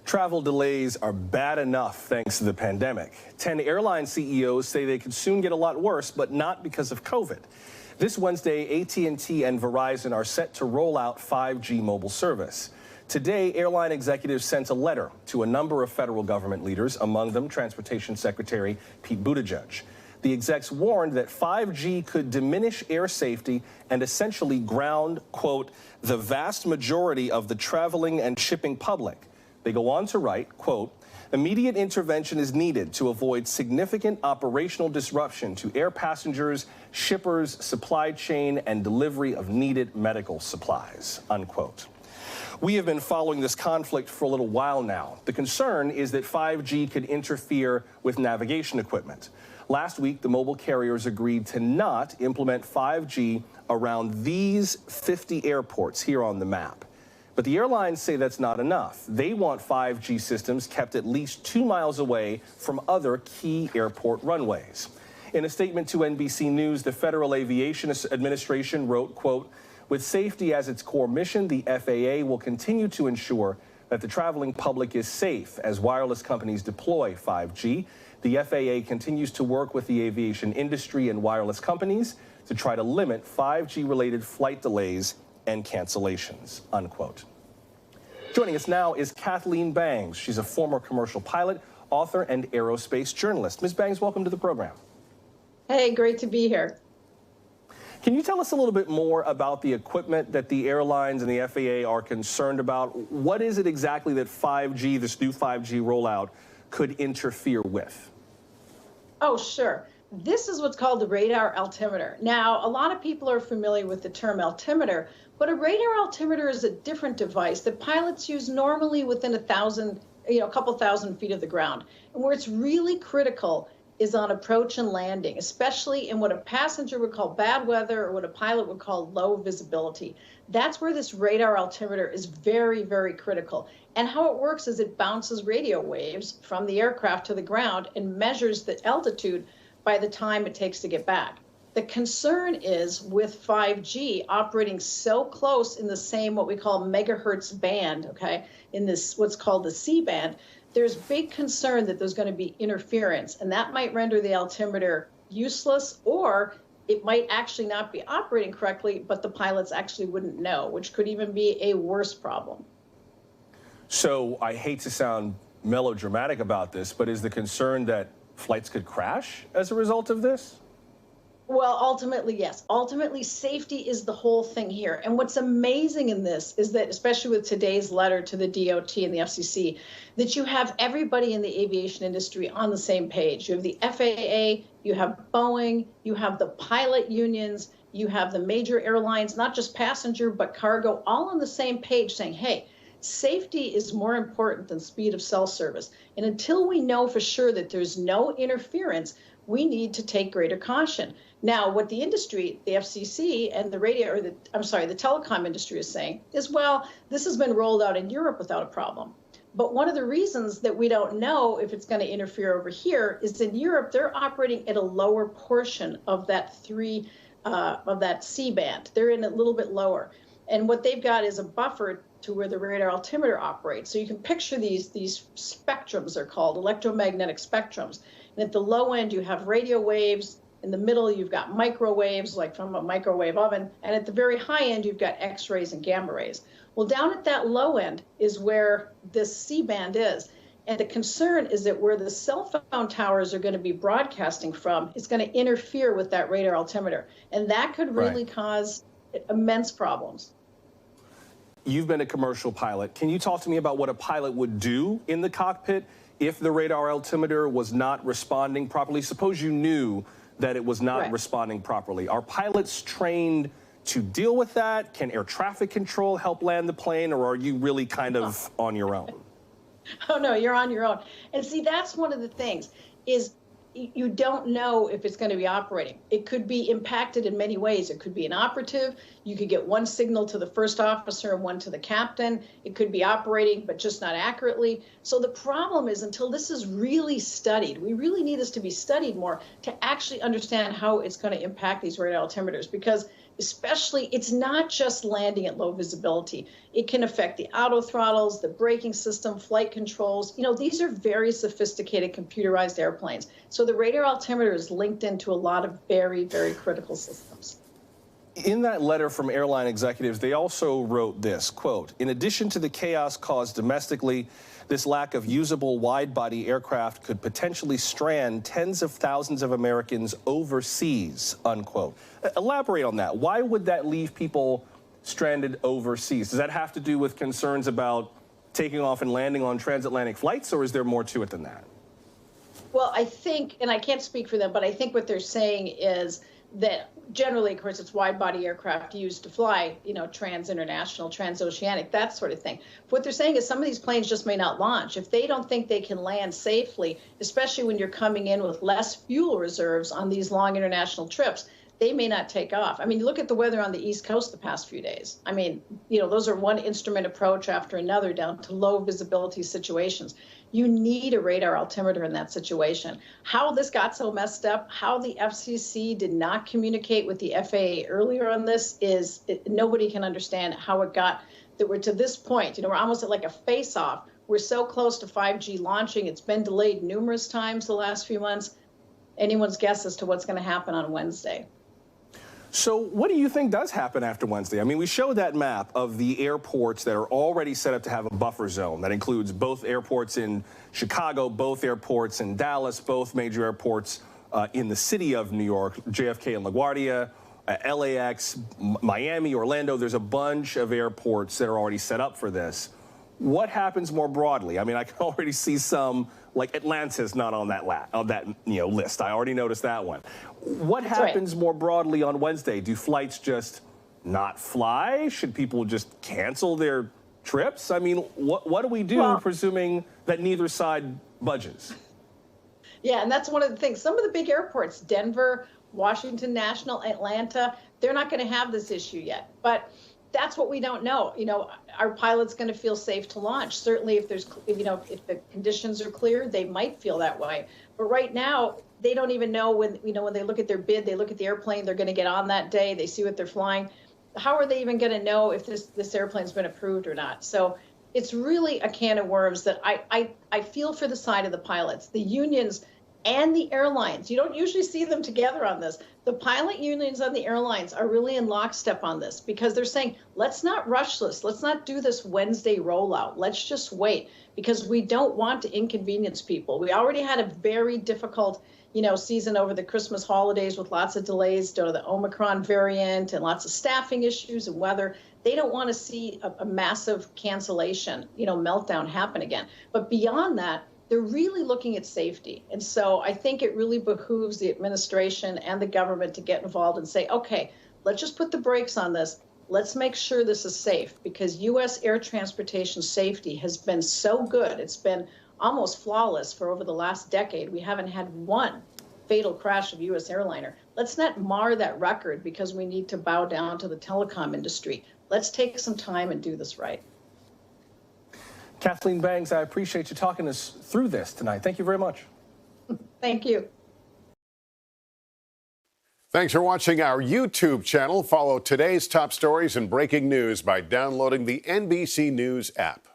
Travel delays are bad enough thanks to the pandemic. 10 airline CEOs say they could soon get a lot worse, but not because of COVID. This Wednesday, AT&T and Verizon are set to roll out 5G mobile service. Today, airline executives sent a letter to a number of federal government leaders, among them Transportation Secretary Pete Buttigieg. The execs warned that 5G could diminish air safety and essentially ground, quote, the vast majority of the traveling and shipping public. They go on to write, quote, immediate intervention is needed to avoid significant operational disruption to air passengers, shippers, supply chain, and delivery of needed medical supplies, unquote. We have been following this conflict for a little while now. The concern is that 5G could interfere with navigation equipment. Last week, the mobile carriers agreed to not implement 5G around these 50 airports here on the map. But the airlines say that's not enough. They want 5G systems kept at least 2 miles away from other key airport runways. In a statement to NBC News, the Federal Aviation Administration wrote, quote, with safety as its core mission, the FAA will continue to ensure that the traveling public is safe as wireless companies deploy 5G. The FAA continues to work with the aviation industry and wireless companies to try to limit 5G-related flight delays and cancellations, unquote. Joining us now is Kathleen Bangs. She's a former commercial pilot, author, and aerospace journalist. Ms. Bangs, welcome to the program. Hey, great to be here. Can you tell us a little bit more about the equipment that the airlines and the FAA are concerned about? What is it exactly that 5G, this new 5G rollout, could interfere with? Oh, sure. This is what's called the radar altimeter. Now, a lot of people are familiar with the term altimeter, but a radar altimeter is a different device that pilots use normally within a couple thousand feet of the ground. And where it's really critical is on approach and landing, especially in what a passenger would call bad weather or what a pilot would call low visibility. That's where this radar altimeter is very, very critical. And how it works is it bounces radio waves from the aircraft to the ground and measures the altitude by the time it takes to get back. The concern is with 5G operating so close in the same what we call megahertz band, okay, in this what's called the C band, there's big concern that there's going to be interference, and that might render the altimeter useless, or it might actually not be operating correctly, but the pilots actually wouldn't know, which could even be a worse problem. So I hate to sound melodramatic about this, but is the concern that flights could crash as a result of this? Well, ultimately, yes. Ultimately, safety is the whole thing here. And what's amazing in this is that, especially with today's letter to the DOT and the FCC, that you have everybody in the aviation industry on the same page. You have the FAA, you have Boeing, you have the pilot unions, you have the major airlines, not just passenger, but cargo, all on the same page saying, hey, safety is more important than speed of cell service. And until we know for sure that there's no interference, we need to take greater caution. Now, what the industry, the FCC and the the telecom industry is saying is, well, this has been rolled out in Europe without a problem. But one of the reasons that we don't know if it's going to interfere over here is in Europe, they're operating at a lower portion of that C band. They're in a little bit lower. And what they've got is a buffer to where the radar altimeter operates. So you can picture these spectrums, they're called electromagnetic spectrums. And at the low end, you have radio waves. In the middle, you've got microwaves, like from a microwave oven. And at the very high end, you've got X-rays and gamma rays. Well, down at that low end is where this C-band is. And the concern is that where the cell phone towers are going to be broadcasting from is going to interfere with that radar altimeter. And that could really cause immense problems. You've been a commercial pilot. Can you talk to me about what a pilot would do in the cockpit if the radar altimeter was not responding properly? Suppose you knew that it was not responding properly. Are pilots trained to deal with that? Can air traffic control help land the plane, or are you really kind of on your own? Oh, no, you're on your own. And see, that's one of the things is you don't know if it's going to be operating. It could be impacted in many ways. It could be an operative. You could get one signal to the first officer and one to the captain. It could be operating, but just not accurately. So the problem is, until this is really studied, we really need this to be studied more to actually understand how it's going to impact these radar altimeters, because especially, it's not just landing at low visibility. It can affect the auto throttles, the braking system, flight controls. These are very sophisticated computerized airplanes. So the radar altimeter is linked into a lot of very, very critical systems. In that letter from airline executives, they also wrote this, quote, in addition to the chaos caused domestically, this lack of usable wide-body aircraft could potentially strand tens of thousands of Americans overseas, unquote. Elaborate on that. Why would that leave people stranded overseas? Does that have to do with concerns about taking off and landing on transatlantic flights, or is there more to it than that? Well, I think, and I can't speak for them, but I think what they're saying is that generally, of course, it's wide-body aircraft used to fly, trans-international, transoceanic, that sort of thing. What they're saying is some of these planes just may not launch. If they don't think they can land safely, especially when you're coming in with less fuel reserves on these long international trips, they may not take off. I mean, look at the weather on the East Coast the past few days. I mean, those are one instrument approach after another down to low visibility situations. You need a radar altimeter in that situation. How this got so messed up, how the FCC did not communicate with the FAA earlier on this nobody can understand how it got that we're to this point. We're almost at like a face-off. We're so close to 5G launching. It's been delayed numerous times the last few months. Anyone's guess as to what's going to happen on Wednesday. So what do you think does happen after Wednesday? I mean, we showed that map of the airports that are already set up to have a buffer zone. That includes both airports in Chicago, both airports in Dallas, both major airports in the city of New York, JFK and LaGuardia, LAX, Miami, Orlando. There's a bunch of airports that are already set up for this. What happens more broadly? I mean, I can already see some, like Atlanta's not on that list. I already noticed that one. What happens more broadly on Wednesday? Do flights just not fly? Should people just cancel their trips? I mean, what do we do, presuming that neither side budges? Yeah, and that's one of the things. Some of the big airports, Denver, Washington National, Atlanta, they're not going to have this issue yet. But that's what we don't know. Are pilots going to feel safe to launch? Certainly, if the conditions are clear, they might feel that way. But right now, they don't even know when they look at their bid, they look at the airplane they're going to get on that day, they see what they're flying. How are they even going to know if this airplane's been approved or not? So it's really a can of worms that I feel for the side of the pilots, the unions and the airlines. You don't usually see them together on this. The pilot unions and the airlines are really in lockstep on this because they're saying, let's not rush this. Let's not do this Wednesday rollout. Let's just wait because we don't want to inconvenience people. We already had a very difficult, season over the Christmas holidays with lots of delays due to the Omicron variant and lots of staffing issues and weather. They don't want to see a massive cancellation, meltdown happen again. But beyond that, they're really looking at safety. And so I think it really behooves the administration and the government to get involved and say, okay, let's just put the brakes on this. Let's make sure this is safe because U.S. air transportation safety has been so good. It's been almost flawless for over the last decade. We haven't had one fatal crash of U.S. airliner. Let's not mar that record because we need to bow down to the telecom industry. Let's take some time and do this right. Kathleen Bangs, I appreciate you talking us through this tonight. Thank you very much. Thank you. Thanks for watching our YouTube channel. Follow today's top stories and breaking news by downloading the NBC News app.